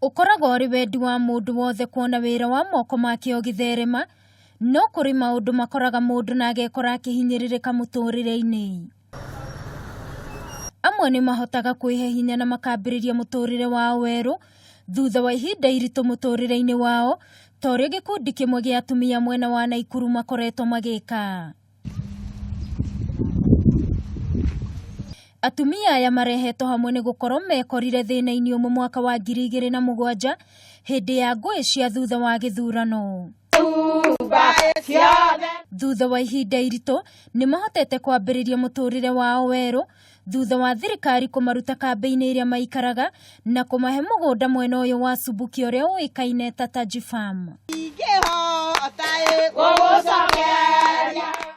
Ũkoragwo ũrĩ wendi wa mũndũ wothe kuona wĩra wa moko make ũgĩtherema, no kũrĩ maũndũ makoraga mũndũ na agekora akĩhinyĩrĩrĩka mũtũrĩre-inĩ. Amwe nĩ mahotaga kwĩhe hinya na makambĩrĩria mũtũrĩre wao werũ thutha wa ihinda iritũ mũtũrĩre-inĩ wao, ta ũrĩa gĩkundi kĩmwe gĩa atumia mwena wa Naikuru makoretwo magĩka. Atumia aya marehetwo hamwe nĩ gũkorwo mekorire thĩna-inĩ ũmwe mwaka wa 2007 hĩndĩ ya ngũĩ cia thutha wa gĩthurano. Thutha wa ihinda iritũ nĩ mahotete kwambĩrĩria mũtũrĩre wao werũ thutha wa thirikari kũmaruta kambĩ-inĩ ĩrĩa maikaraga na kũmahe mũgũnda mwena ũyũ wa Subukia ũrĩa ũĩkaine ta Haji Farm.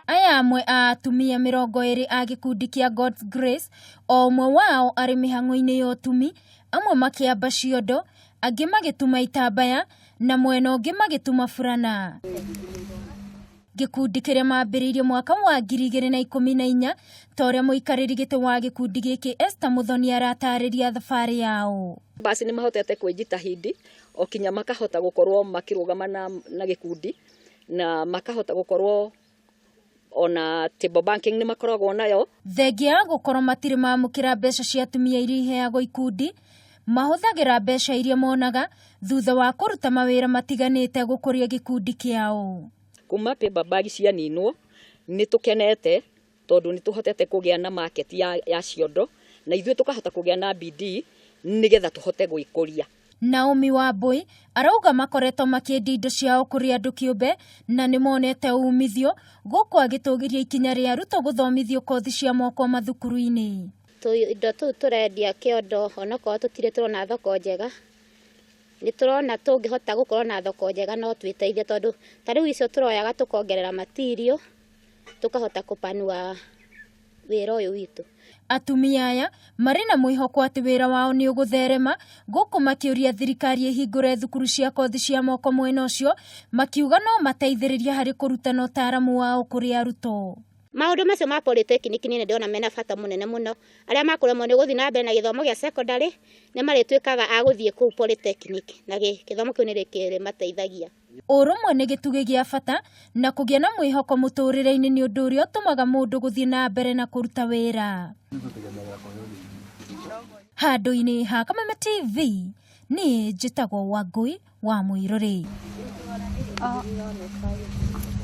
Aya amwe a atumia 20 a gĩkundi kĩa God's Grace, o ũmwe wao arĩ mĩhang'o-inĩ ya ũtumi, amwe makĩamba ciondo, angĩ magĩtuma itambaya na mwena ũngĩ magĩtuma burana. Gĩkundi kĩrĩa mambĩrĩirie mwaka wa 2014 ta ũrĩa mũikarĩri gĩtĩ wa gĩkundi gĩkĩ Esther Muthoni aratarĩria thabarĩ yao. Basi nĩ mahotete kwĩjitahidi o kinya makahota gũkorwo makĩrũgama na gĩkundi na makahota gũkorwo ona table banking nĩ makoragwo nayo. Thengia gũkorwo matirĩ mamũkĩra mbeca cia atumia iria iheagwo ikundi, mahũthagĩra mbeca iria monaga thutha wa kũruta mawĩra matiganĩte gũkũria gĩkundi kĩao. Kuma paper bag cianinwo nĩ tũkenete tondũ nĩ tũhotete kũgĩa na market ya ciondo na ithuĩ tũkahota kũgĩa na BD nĩgetha tũhote gwĩkũria. Naomi Wambui arauga makoretwo makĩendia indo ciao kũrĩ andũ kĩũmbe na nĩ monete umithio gũkũ agĩtũgĩria ikinya rĩa arutwo gũthomithio kothi cia moko mathukuru-inĩ. Indo tũu tũrendia kĩondo onakorwo tũtirĩ tũrona thoko njega, nĩ tũrona tũngĩhota gũkorwo na thoko njega no twĩteithie tondũ ta rĩu icio tũroyaga tũkongerera material tũkahota kũpanua wĩra ũyũ witũ. Atumia aya marĩ na mwĩhoko atĩ wĩra wao nĩ ũgũtherema gũkũ makĩũria thirikari ĩhingũre thukuru cia kothi cia moko mwena ũcio, makiuga no mateithĩrĩria harĩ kũrutana ũtaaramu wao kũrĩ arutwo. Maũndũ macio ma polytechnic nĩ ndĩrona mena bata mũnene mũno. Arĩa makoremwo nĩ gũthiĩ na mbere na gĩthomo gĩa secondary nĩ marĩtuĩkaga a gũthiĩ kũu polytechnic na gĩthomo kĩu nĩ gĩkĩmateithagia. Ũrũmwe nĩ gĩtugĩ gĩa bata na kũgĩa na mwĩhoko mũtũrĩre-inĩ nĩ ũndũ ũrĩa ũtũmaga mũndũ gũthiĩ na mbere na kũruta wĩra. Handũ-inĩ ha Kameme TV nĩ njĩtagwo Wangui wa Muiruri.